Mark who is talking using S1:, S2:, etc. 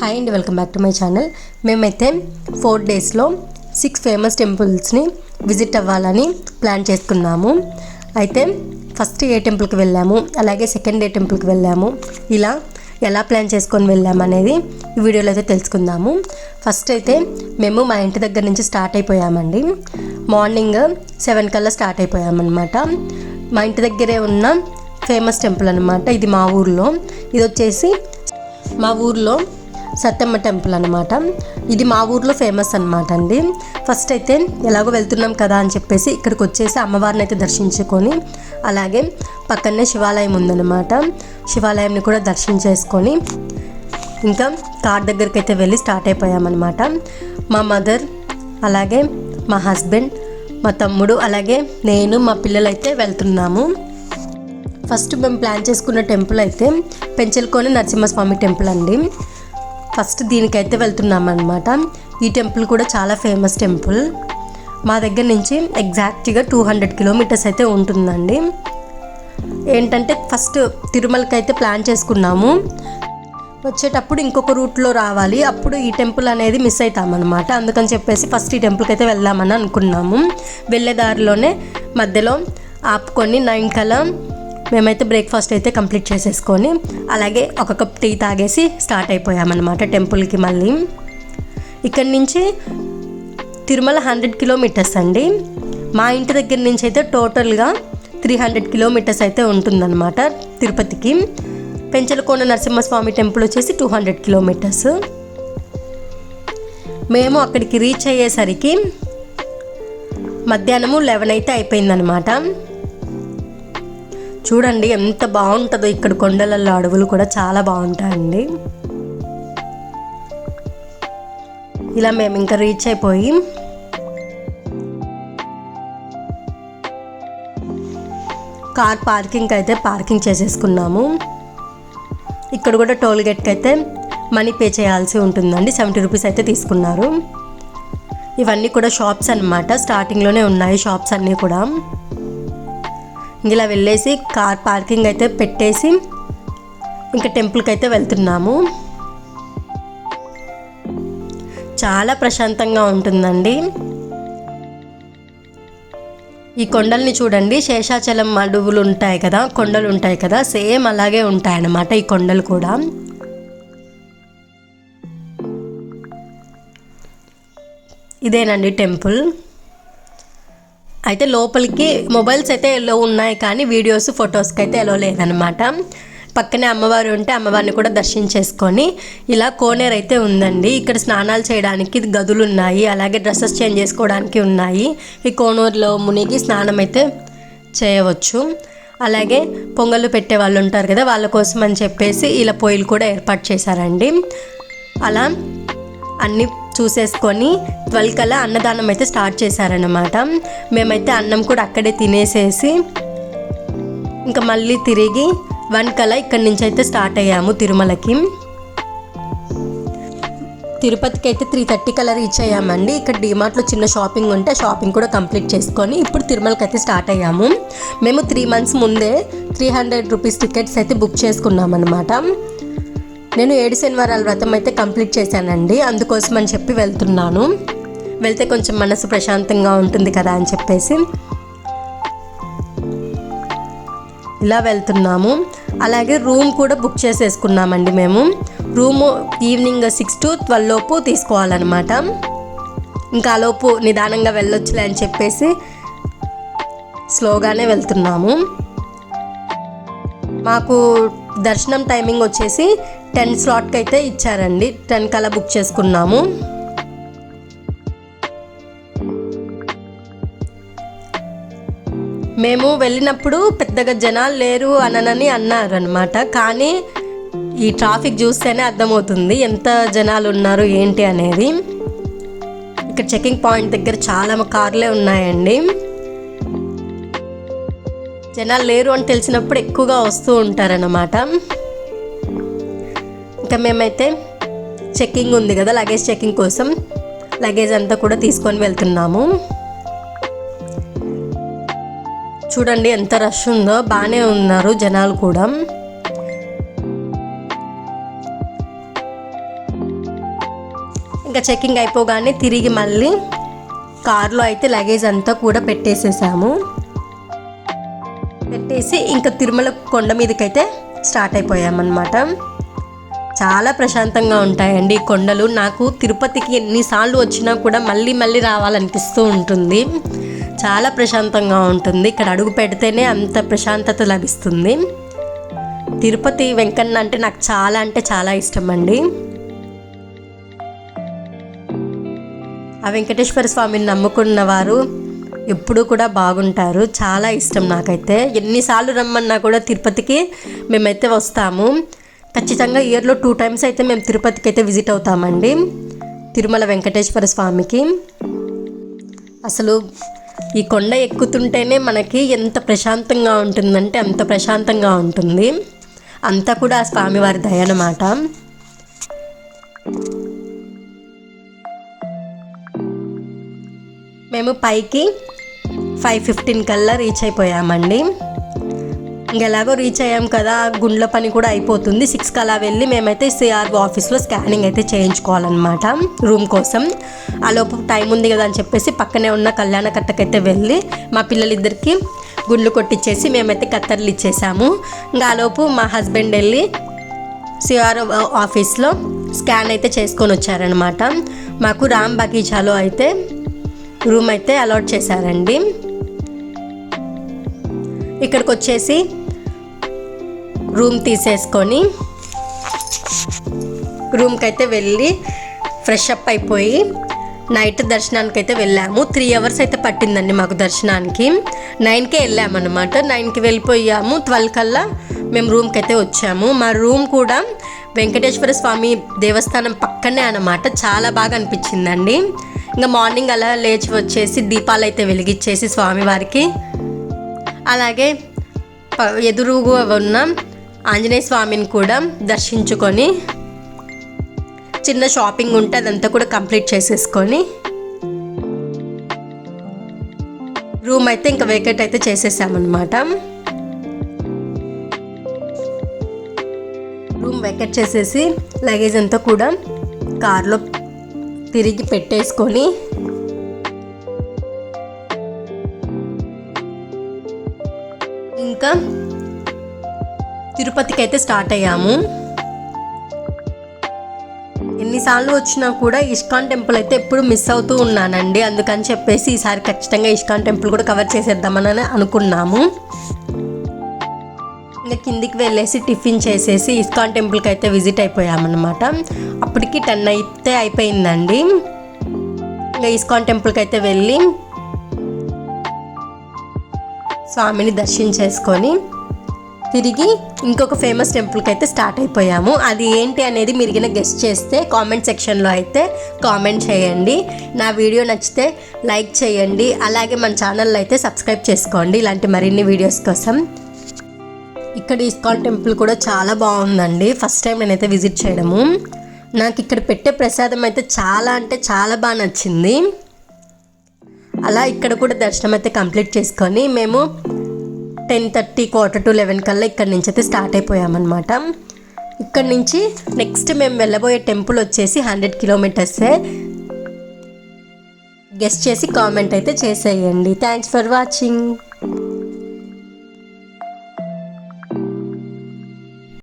S1: Hi అండి, welcome back to my channel. మేమైతే 4 డేస్లో 6 ఫేమస్ టెంపుల్స్ని విజిట్ అవ్వాలని ప్లాన్ చేసుకున్నాము. అయితే ఫస్ట్ ఏ టెంపుల్కి వెళ్ళాము, అలాగే సెకండ్ ఏ టెంపుల్కి వెళ్ళాము, ఇలా ఎలా ప్లాన్ చేసుకొని వెళ్ళాము అనేది ఈ వీడియోలో అయితే తెలుసుకుందాము. ఫస్ట్ అయితే మేము మా ఇంటి దగ్గర నుంచి స్టార్ట్ అయిపోయామండి. మార్నింగ్ 7 కల్లా స్టార్ట్ అయిపోయామన్నమాట. మా ఇంటి దగ్గరే ఉన్న ఫేమస్ టెంపుల్ అనమాట. ఇది మా ఊర్లో, ఇది వచ్చేసి మా ఊర్లో సత్యమ్మ టెంపుల్ అనమాట. ఇది మా ఊర్లో ఫేమస్ అనమాట అండి. ఫస్ట్ అయితే ఎలాగో వెళ్తున్నాం కదా అని చెప్పేసి ఇక్కడికి వచ్చేసి అమ్మవారిని అయితే దర్శించుకొని, అలాగే పక్కనే శివాలయం ఉందన్నమాట. శివాలయంని కూడా దర్శించేసుకొని ఇంకా కార్ దగ్గరికి అయితే వెళ్ళి స్టార్ట్ అయిపోయామన్నమాట. మా మదర్, అలాగే మా హస్బెండ్, మా తమ్ముడు, అలాగే నేను, మా పిల్లలు అయితే వెళ్తున్నాము. ఫస్ట్ మేము ప్లాన్ చేసుకున్న టెంపుల్ అయితే పెంచలకోన నరసింహస్వామి టెంపుల్ అండి. ఫస్ట్ దీనికైతే వెళ్తున్నామన్నమాట. ఈ టెంపుల్ కూడా చాలా ఫేమస్ టెంపుల్. మా దగ్గర నుంచి ఎగ్జాక్ట్గా 200 కిలోమీటర్స్ అయితే ఉంటుందండి. ఏంటంటే ఫస్ట్ తిరుమలకి అయితే ప్లాన్ చేసుకున్నాము. వచ్చేటప్పుడు ఇంకొక రూట్లో రావాలి, అప్పుడు ఈ టెంపుల్ అనేది మిస్ అవుతామన్నమాట. అందుకని చెప్పేసి ఫస్ట్ ఈ టెంపుల్కి అయితే వెళ్దామని అనుకున్నాము. వెళ్ళే దారిలోనే మధ్యలో ఆపుకొని 9 కల్లా మేమైతే బ్రేక్ఫాస్ట్ అయితే కంప్లీట్ చేసేసుకొని, అలాగే ఒక కప్ టీ తాగేసి స్టార్ట్ అయిపోయామన్నమాట టెంపుల్కి. మళ్ళీ ఇక్కడి నుంచి తిరుమల 100 కిలోమీటర్స్ అండి. మా ఇంటి దగ్గర నుంచి అయితే టోటల్గా 300 కిలోమీటర్స్ అయితే ఉంటుందన్నమాట తిరుపతికి. పెంచలకోన నరసింహస్వామి టెంపుల్ వచ్చేసి 200 కిలోమీటర్స్. మేము అక్కడికి రీచ్ అయ్యేసరికి మధ్యాహ్నము 11 అయితే అయిపోయిందనమాట. చూడండి ఎంత బాగుంటుందో ఇక్కడ. కొండలలో అడవులు కూడా చాలా బాగుంటాయండి. ఇలా మేము ఇంకా రీచ్ అయిపోయి కార్ పార్కింగ్ అయితే పార్కింగ్ చేసేసుకున్నాము. ఇక్కడ కూడా టోల్ గేట్కి అయితే మనీ పే చేయాల్సి ఉంటుందండి. 70 రూపీస్ అయితే తీసుకున్నారు. ఇవన్నీ కూడా షాప్స్ అన్నమాట. స్టార్టింగ్లోనే ఉన్నాయి షాప్స్ అన్నీ కూడా. ఇలా వెళ్ళేసి కార్ పార్కింగ్ అయితే పెట్టేసి ఇంకా టెంపుల్కి అయితే వెళ్తున్నాము. చాలా ప్రశాంతంగా ఉంటుందండి. ఈ కొండల్ని చూడండి, శేషాచలం అడవులు ఉంటాయి కదా, కొండలు ఉంటాయి కదా, సేమ్ అలాగే ఉంటాయన్నమాట ఈ కొండలు కూడా. ఇదేనండి టెంపుల్. అయితే లోపలికి మొబైల్స్ అయితే ఎలో ఉన్నాయి, కానీ వీడియోస్, ఫొటోస్కి అయితే ఎలో లేదనమాట. పక్కనే అమ్మవారు ఉంటే అమ్మవారిని కూడా దర్శించేసుకొని ఇలా కోనేరు అయితే ఉందండి. ఇక్కడ స్నానాలు చేయడానికి గదులు ఉన్నాయి, అలాగే డ్రెస్సెస్ చేంజ్ చేసుకోవడానికి ఉన్నాయి. ఈ కోనేరులో మునిగి స్నానం అయితే చేయవచ్చు. అలాగే పొంగళ్ళు పెట్టే వాళ్ళు ఉంటారు కదా, వాళ్ళ కోసం అని చెప్పేసి ఇలా పొయ్యిలు కూడా ఏర్పాటు చేశారండి. అలా అన్నీ చూసేసుకొని 12 కల్లా అన్నదానం అయితే స్టార్ట్ చేశారనమాట. మేమైతే అన్నం కూడా అక్కడే తినేసేసి ఇంకా మళ్ళీ తిరిగి 1 కల్లా ఇక్కడి నుంచి అయితే స్టార్ట్ అయ్యాము తిరుమలకి. తిరుపతికి అయితే 3:30 కల్లా రీచ్ అయ్యామండి. ఇక్కడ డిమార్ట్లో చిన్న షాపింగ్ ఉంటే షాపింగ్ కూడా కంప్లీట్ చేసుకొని ఇప్పుడు తిరుమలకి అయితే స్టార్ట్ అయ్యాము. మేము 3 months ముందే 300 రూపీస్ టికెట్స్ అయితే బుక్ చేసుకున్నాం అనమాట. నేను 7 శనివారాల వ్రతం అయితే కంప్లీట్ చేశానండి. అందుకోసం అని చెప్పి వెళ్తున్నాను. వెళ్తే కొంచెం మనసు ప్రశాంతంగా ఉంటుంది కదా అని చెప్పేసి ఇలా వెళ్తున్నాము. అలాగే రూమ్ కూడా బుక్ చేసేసుకున్నామండి మేము. రూము ఈవినింగ్ 6 to 12 లోపు తీసుకోవాలన్నమాట. ఇంకా లోపు నిదానంగా వెళ్ళొచ్చులే అని చెప్పేసి స్లోగానే వెళ్తున్నాము. మాకు దర్శనం టైమింగ్ వచ్చేసి 10 స్లాట్కి అయితే ఇచ్చారండి. 10 కల్లా బుక్ చేసుకున్నాము. మేము వెళ్ళినప్పుడు పెద్దగా జనాలు లేరు అనని అన్నారు అనమాట. కానీ ఈ ట్రాఫిక్ చూస్తేనే అర్థమవుతుంది ఎంత జనాలు ఉన్నారు ఏంటి అనేది. ఇక్కడ చెకింగ్ పాయింట్ దగ్గర చాలా కార్లే ఉన్నాయండి. జనాలు లేరు అని తెలిసినప్పుడు ఎక్కువగా వస్తూ ఉంటారన్నమాట. ఇంకా మేమైతే చెకింగ్ ఉంది కదా, లగేజ్ చెకింగ్ కోసం లగేజ్ అంతా కూడా తీసుకొని వెళ్తున్నాము. చూడండి ఎంత రష్ ఉందో, బాగానే ఉన్నారు జనాలు కూడా. ఇంకా చెకింగ్ అయిపోగానే తిరిగి మళ్ళీ కార్లో అయితే లగేజ్ అంతా కూడా పెట్టేసేసాము. పెట్టేసి ఇంకా తిరుమల కొండ మీదకైతే స్టార్ట్ అయిపోయామన్నమాట. చాలా ప్రశాంతంగా ఉంటాయండి ఈ కొండలు. నాకు తిరుపతికి ఎన్నిసార్లు వచ్చినా కూడా మళ్ళీ మళ్ళీ రావాలనిపిస్తూ ఉంటుంది. చాలా ప్రశాంతంగా ఉంటుంది. ఇక్కడ అడుగు పెడితేనే అంత ప్రశాంతత లభిస్తుంది. తిరుపతి వెంకన్న అంటే నాకు చాలా ఇష్టం అండి. ఆ వెంకటేశ్వర స్వామిని నమ్ముకున్న వారు ఎప్పుడూ కూడా బాగుంటారు. చాలా ఇష్టం నాకైతే. ఎన్నిసార్లు రమ్మన్నా కూడా తిరుపతికి మేమైతే వస్తాము. ఖచ్చితంగా ఇయర్లో 2 times అయితే మేము తిరుపతికి అయితే విజిట్ అవుతామండి, తిరుమల వెంకటేశ్వర స్వామికి. అసలు ఈ కొండ ఎక్కుతుంటేనే మనకి ఎంత ప్రశాంతంగా ఉంటుందంటే అంత ప్రశాంతంగా ఉంటుంది. అంతా కూడా ఆ స్వామివారి దయ అన్నమాట. మేము పైకి 5:15 కల్లా రీచ్ అయిపోయామండి. ఇంకెలాగో రీచ్ అయ్యాం కదా, గుండ్ల పని కూడా అయిపోతుంది. 6 అలా వెళ్ళి మేమైతే సిఆర్ఓ ఆఫీస్లో స్కానింగ్ అయితే చేయించుకోవాలన్నమాట రూమ్ కోసం. ఆ లోపు టైం ఉంది కదా అని చెప్పేసి పక్కనే ఉన్న కళ్యాణ కట్టకైతే వెళ్ళి మా పిల్లలిద్దరికి గుండ్లు కొట్టించేసి మేమైతే కత్తర్లు ఇచ్చేసాము. ఇంకా ఆ లోపు మా హస్బెండ్ వెళ్ళి సిఆర్ఓ ఆఫీస్లో స్కాన్ అయితే చేసుకొని వచ్చారనమాట. మాకు రామ్ బగీచాలో అయితే రూమ్ అయితే అలాట్ చేశారండి. ఇక్కడికి వచ్చేసి రూమ్ తీసేసుకొని రూమ్కి అయితే వెళ్ళి ఫ్రెష్ అప్ అయిపోయి నైట్ దర్శనానికి అయితే వెళ్ళాము. 3 hours అయితే పట్టిందండి మాకు దర్శనానికి. 9కే వెళ్ళామన్నమాట. 9కి వెళ్ళిపోయాము. 12 కల్లా మేము రూమ్కి అయితే వచ్చాము. మా రూమ్ కూడా వెంకటేశ్వర స్వామి దేవస్థానం పక్కనే అన్నమాట. చాలా బాగా అనిపించిందండి. ఇంకా మార్నింగ్ అలా లేచి వచ్చేసి దీపాలు అయితే వెలిగించేసి స్వామివారికి, అలాగే ఎదురుగా ఉన్న ఆంజనేయ స్వామిని కూడా దర్శించుకొని చిన్న షాపింగ్ ఉంటే అదంతా కూడా కంప్లీట్ చేసేసుకొని రూమ్ అయితే ఇంకా వేకేట్ అయితే చేసేసామన్నమాట. రూమ్ వేకేట్ చేసేసి లగేజ్ అంతా కూడా కార్లో తిరిగి పెట్టేసుకొని ఇంకా తిరుపతికి అయితే స్టార్ట్ అయ్యాము. ఎన్నిసార్లు వచ్చినా కూడా ఇస్కాన్ టెంపుల్ అయితే ఎప్పుడు మిస్ అవుతూ ఉన్నానండి. అందుకని చెప్పేసి ఈసారి ఖచ్చితంగా ఇస్కాన్ టెంపుల్ కూడా కవర్ చేసేద్దామని అనుకున్నాము. ఇంకా కిందికి వెళ్ళేసి టిఫిన్ చేసేసి ఇస్కాన్ టెంపుల్కి అయితే విజిట్ అయిపోయామన్నమాట. అప్పటికి 10 అయితే అయిపోయిందండి. ఇంకా ఇస్కాన్ టెంపుల్కి అయితే వెళ్ళి స్వామిని దర్శించేసుకొని తిరిగి ఇంకొక ఫేమస్ టెంపుల్కి అయితే స్టార్ట్ అయిపోయాము. అది ఏంటి అనేది మీరు గిన గెస్ట్ చేస్తే కామెంట్ సెక్షన్లో అయితే కామెంట్ చేయండి. నా వీడియో నచ్చితే లైక్ చేయండి. అలాగే మన ఛానల్లో అయితే సబ్స్క్రైబ్ చేసుకోండి ఇలాంటి మరిన్ని వీడియోస్ కోసం. ఇక్కడ ఇస్కాన్ టెంపుల్ కూడా చాలా బాగుందండి. ఫస్ట్ టైం నేనైతే విజిట్ చేయడము. నాకు ఇక్కడ పెట్టే ప్రసాదం అయితే చాలా బాగా నచ్చింది. అలా ఇక్కడ కూడా దర్శనం అయితే కంప్లీట్ చేసుకొని మేము 10:30 11 కల్లా ఇక్కడ నుంచి అయితే స్టార్ట్ అయిపోయామన్నమాట. ఇక్కడ నుంచి నెక్స్ట్ మేము వెళ్ళబోయే టెంపుల్ వచ్చేసి 100 kilometers. గెస్ట్ చేసి కామెంట్ అయితే చేసేయండి. Thanks for watching.